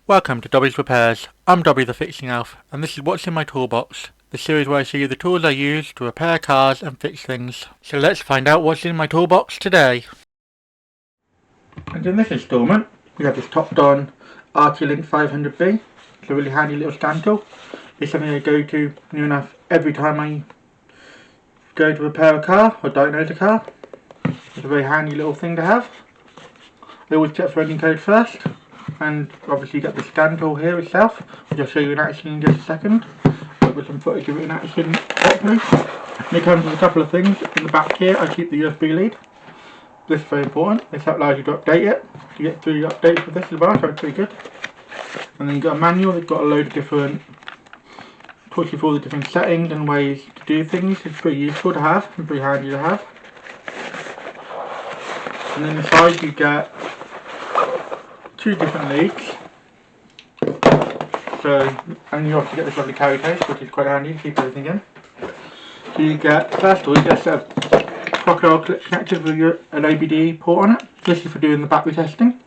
Welcome to Dobby's Repairs. I'm Dobby the Fixing Elf, and this is what's in my toolbox, the series where I show you the tools I use to repair cars and fix things. So let's find out what's in my toolbox today. And in this installment, we have this Topdon ArtiLink 500B. It's a really handy little stand tool. It's something I go to near enough every time I go to repair a car or diagnose a car. It's a very handy little thing to have. I always check for engine code first. And obviously you get the stand tool here itself, which I'll show you in action in just a second. With some footage of it in action properly. And it comes with a couple of things. In the back here I keep the USB lead. This is very important. This allows you to update it. You get 3 updates with this as well, so it's pretty good. And then you've got a manual that's got a load of different, talks you through all the different settings and ways to do things. It's pretty useful to have and pretty handy to have. And then inside you get 2 different leads. So, and you also get this lovely carry case, which is quite handy to keep everything in. So you get, first of all, you get a set of crocodile clip connectors with an OBD port on it. This is for doing the battery testing.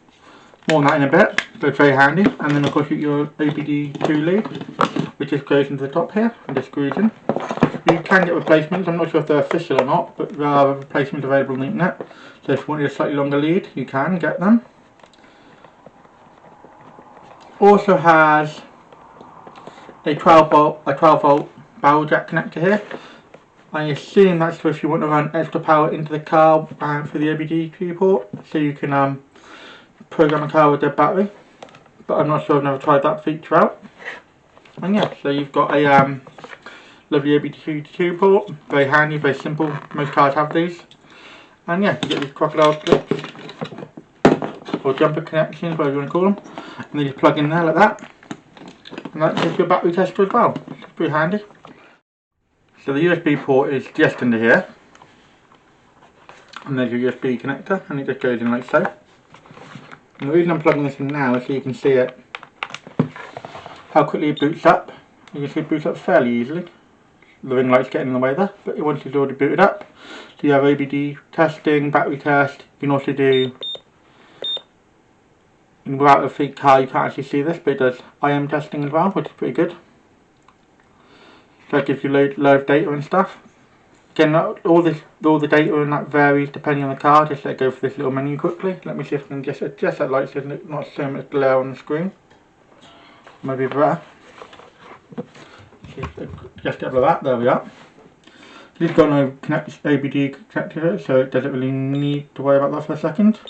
More on that in a bit, but it's very handy. And then of course you get your OBD-II lead, which just goes into the top here and just screws in. You can get replacements. I'm not sure if they're official or not, but there are replacements available on the internet. So if you wanted a slightly longer lead, you can get them. Also has a 12 volt barrel jack connector here. I assume that's for if you want to run extra power into the car for the OBD-II port, so you can program a car with their battery. But I'm not sure, I've never tried that feature out. And yeah, so you've got a lovely OBD-II port, very handy, very simple. Most cars have these. And yeah, you get these crocodile clips or jumper connections, whatever you want to call them. And then you plug in there like that. And that gives you a battery tester as well. It's pretty handy. So the USB port is just under here. And there's your USB connector, and it just goes in like so. And the reason I'm plugging this in now is so you can see it, how quickly it boots up. You can see it boots up fairly easily. The ring light's getting in the way there, but once it's already booted up, so you have OBD testing, battery test. You can also do, without the car you can't actually see this, but it does IM testing as well, which is pretty good. So that gives you load of data and stuff. Again, all the data and that varies depending on the car. Just let go for this little menu quickly. Let me see if I can just adjust that light so there's not so much glare on the screen. Maybe better. Just get rid of that. There we are. It's got no OBD connector, so it doesn't really need to worry about that for a second.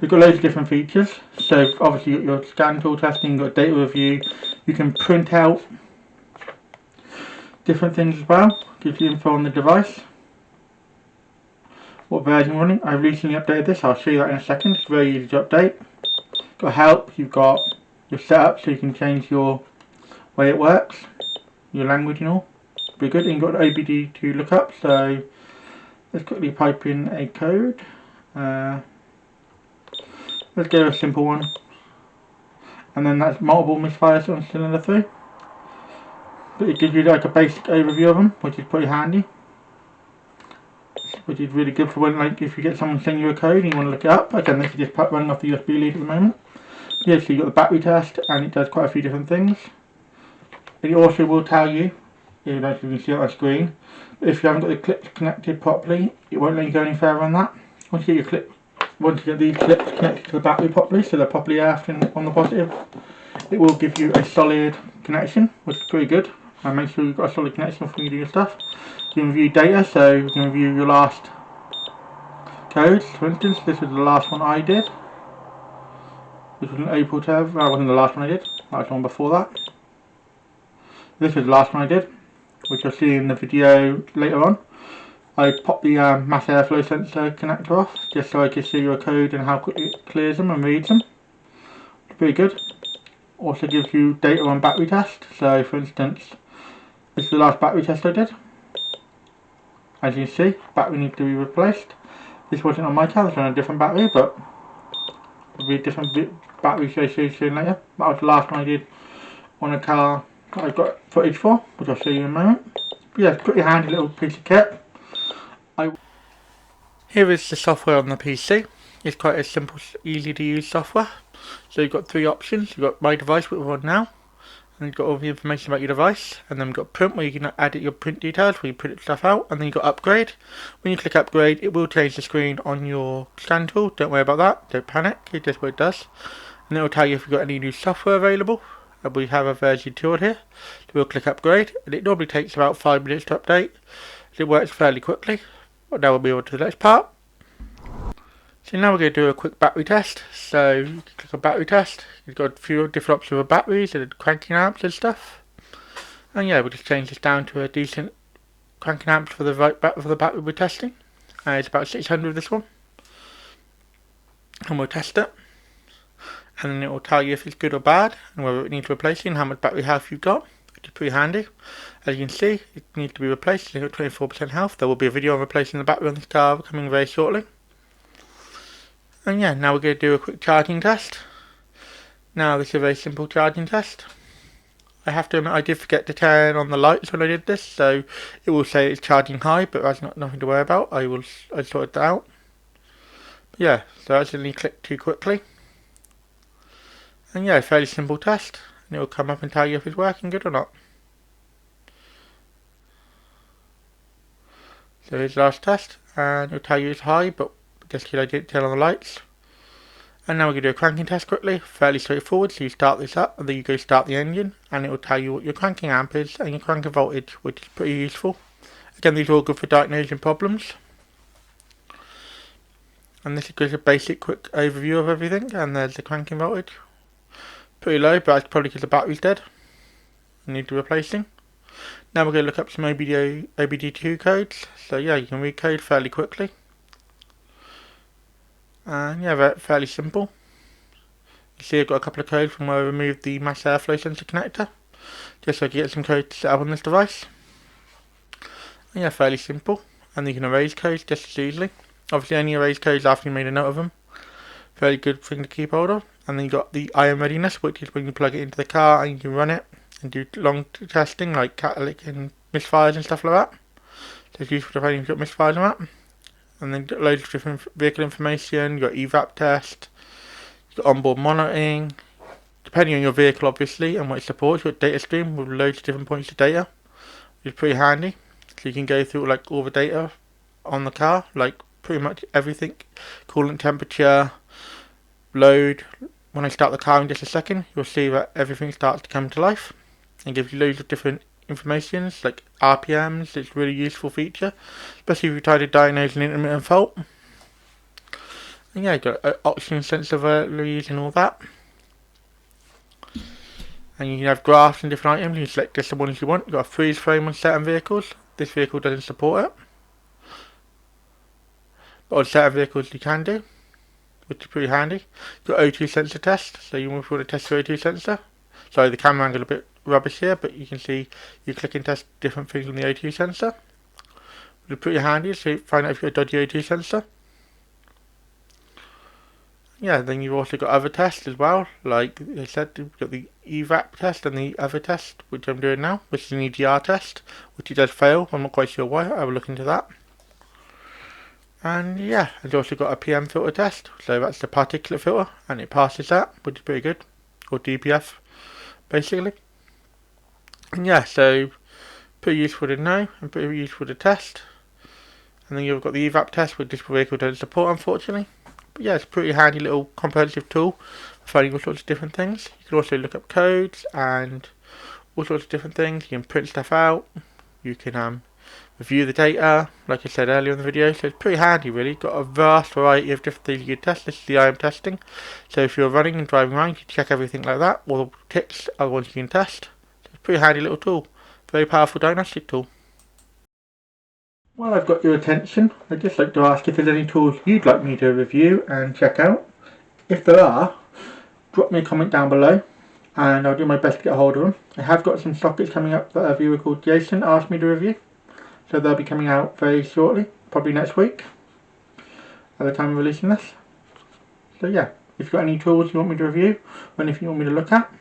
We've got loads of different features. So obviously you've got your scan tool testing, you've got data review. You can print out different things as well. Gives you info on the device. What version you're running. I recently updated this. I'll show you that in a second. It's very easy to update. Got help. You've got your setup, so you can change your way it works, your language and all. Pretty good. And you've got the OBD-II lookup. So let's quickly pipe in a code. Let's go with a simple one. And then that's multiple misfires on cylinder 3. But it gives you like a basic overview of them, which is pretty handy. Which is really good for when, like, if you get someone sending you a code and you want to look it up. Again, this is just running off the USB lead at the moment. But yeah, so you've got the battery test, and it does quite a few different things. It also will tell you, you know, if you can see it on the screen, if you haven't got the clips connected properly, it won't let you go any further on that. Once you get these clips connected to the battery properly, so they're properly earthed on the positive, it will give you a solid connection, which is pretty good. And make sure you've got a solid connection before you do your stuff. You can review data, so you can review your last codes. For instance, this was the last one I did. This was an April 10th. That wasn't the last one I did. That was the one before that. This was the last one I did, which you'll see in the video later on. I popped the mass airflow sensor connector off, just so I could see your code and how quickly it clears them and reads them. It's pretty good. Also gives you data on battery test. So for instance, this is the last battery test I did. As you can see, battery needs to be replaced. This wasn't on my car, this was on a different battery, but it'll be a different battery association later. That was the last one I did on a car that I've got footage for, which I'll show you in a moment. But yeah, it's a pretty handy little piece of kit. Here is the software on the PC. It's quite a simple, easy to use software. So you've got three options. You've got my device, which we're on now, and you've got all the information about your device, and then we've got print, where you can edit your print details, where you print stuff out, and then you've got upgrade. When you click upgrade, it will change the screen on your scan tool. Don't worry about that, don't panic, it's just what it does. And it will tell you if you've got any new software available, and we have a version 2 on here. So we'll click upgrade, and it normally takes about 5 minutes to update. So it works fairly quickly. But now we'll move on to the next part. So now we're going to do a quick battery test. So you click on battery test. You've got a few different options of batteries and cranking amps and stuff. And yeah, we'll just change this down to a decent cranking amp for the battery we're testing. It's about 600 this one. And we'll test it. And then it will tell you if it's good or bad, and whether it needs replacing, and how much battery health you've got, which is pretty handy. As you can see, it needs to be replaced. It's got 24% health. There will be a video on replacing the battery on this car coming very shortly. And yeah, now we're going to do a quick charging test. Now this is a very simple charging test. I have to admit I did forget to turn on the lights when I did this, so it will say it's charging high, but that's nothing to worry about. I sorted that out. But yeah, so I accidentally clicked too quickly. And yeah, fairly simple test, and it will come up and tell you if it's working good or not. So here's the last test, and it will tell you it's high, but just because I didn't turn on the lights. And now we're going to do a cranking test quickly, fairly straightforward. So you start this up, and then you go start the engine, and it will tell you what your cranking amp is and your cranking voltage, which is pretty useful. Again, these are all good for diagnosing problems. And this is just a basic quick overview of everything, and there's the cranking voltage. Pretty low, but that's probably because the battery's dead and need replacing. Now we're going to look up some OBD-II codes. So yeah, you can read code fairly quickly. And yeah, fairly simple. You see I've got a couple of codes from where I removed the mass airflow sensor connector, just so I can get some code to set up on this device. And yeah, fairly simple. And you can erase codes just as easily. Obviously only erase codes after you made a note of them. Fairly good thing to keep hold of. And then you got the IM readiness, which is when you plug it into the car and you can run it and do long testing like catalytic and misfires and stuff like that. So it's useful if you've got misfires and that. And then got loads of different vehicle information. You got evap test, you got onboard monitoring. Depending on your vehicle, obviously, and what it supports, you got data stream with loads of different points of data, which is pretty handy. So you can go through like all the data on the car, like pretty much everything, coolant temperature, load. When I start the car in just a second, you'll see that everything starts to come to life and gives you loads of different informations like RPMs. It's a really useful feature, especially if you try to diagnose an intermittent fault. And yeah, you've got oxygen sensor values and all that. And you can have graphs and different items. You can select just the ones you want. You've got a freeze frame on certain vehicles. This vehicle doesn't support it, but on certain vehicles you can do, which is pretty handy. You've got O2 sensor test, so you want to test your O2 sensor. Sorry, the camera angle a bit rubbish here, but you can see you click and test different things on the O2 sensor. Which is pretty handy, so you find out if you've got a dodgy O2 sensor. Yeah, then you've also got other tests as well, like I said, you've got the evap test and the other test, which I'm doing now, which is an EGR test, which it does fail. I'm not quite sure why. I will look into that. And yeah, it's also got a PM filter test, so that's the particulate filter, and it passes that, which is pretty good, or DPF, basically. And yeah, so pretty useful to know and pretty useful to test. And then you've got the evap test, which this vehicle doesn't support, unfortunately. But yeah, it's a pretty handy little comprehensive tool for finding all sorts of different things. You can also look up codes and all sorts of different things. You can print stuff out. You can review the data, like I said earlier in the video. So it's pretty handy, really. Got a vast variety of different things you can test. This is the IM testing. So if you're running and driving around, you can check everything like that. All the ticks are ones you can test. So it's a pretty handy little tool. Very powerful diagnostic tool. Well, I've got your attention. I'd just like to ask if there's any tools you'd like me to review and check out. If there are, drop me a comment down below and I'll do my best to get a hold of them. I have got some sockets coming up that a viewer called Jason asked me to review, so they'll be coming out very shortly, probably next week at the time of releasing this. So yeah, if you've got any tools you want me to review or anything you want me to look at,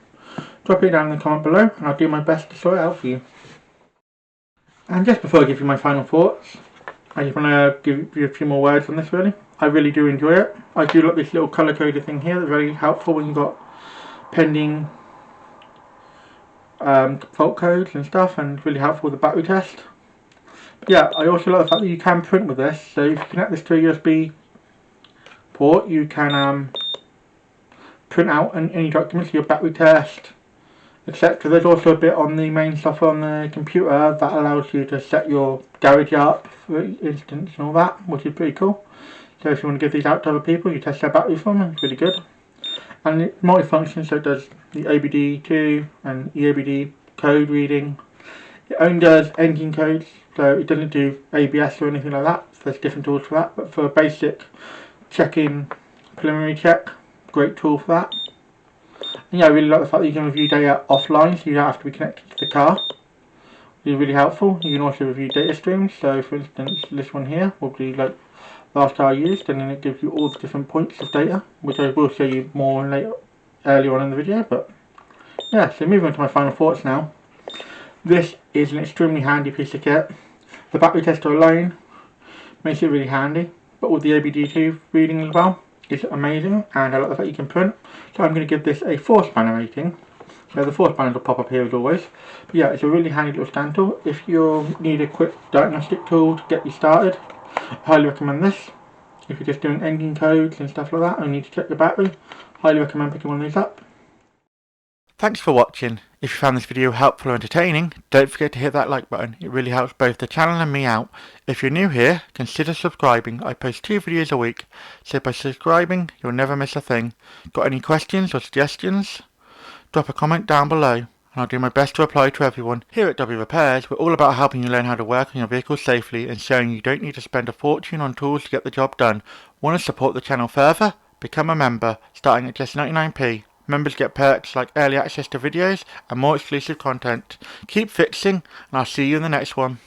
drop it down in the comment below and I'll do my best to sort it out for you. And just before I give you my final thoughts, I just want to give you a few more words on this really. I really do enjoy it. I do like this little colour coded thing here. That's very helpful when you've got pending fault codes and stuff, and really helpful with the battery test. But yeah, I also like the fact that you can print with this. So if you connect this to a USB port, you can print out any documents, your battery test, etc. There's also a bit on the main software on the computer that allows you to set your garage up, for instance, and all that, which is pretty cool. So if you want to give these out to other people, you test their battery for them, it's really good. And it's multifunction, so it does the OBD-II and EOBD code reading. It only does engine codes, so it doesn't do ABS or anything like that. So there's different tools for that, but for basic checking, preliminary check, great tool for that. And yeah, I really like the fact that you can review data offline, so you don't have to be connected to the car. It's really helpful. You can also review data streams, so for instance this one here will be like last car used, and then it gives you all the different points of data, which I will show you more earlier on in the video. But yeah, so moving on to my final thoughts now. This is an extremely handy piece of kit. The battery tester alone makes it really handy, but with the OBD-II reading as well, it's amazing, and I like the fact you can print. So I'm going to give this a 4-spanner rating. So the 4 spanners will pop up here as always. But yeah, it's a really handy little stand tool. If you need a quick diagnostic tool to get you started, I highly recommend this. If you're just doing engine codes and stuff like that and you need to check your battery, highly recommend picking one of these up. Thanks for watching. If you found this video helpful or entertaining, don't forget to hit that like button. It really helps both the channel and me out. If you're new here, consider subscribing. I post 2 videos a week, so by subscribing, you'll never miss a thing. Got any questions or suggestions? Drop a comment down below, and I'll do my best to reply to everyone. Here at W Repairs, we're all about helping you learn how to work on your vehicle safely and showing you don't need to spend a fortune on tools to get the job done. Want to support the channel further? Become a member, starting at just 99p. Members get perks like early access to videos and more exclusive content. Keep fixing, and I'll see you in the next one.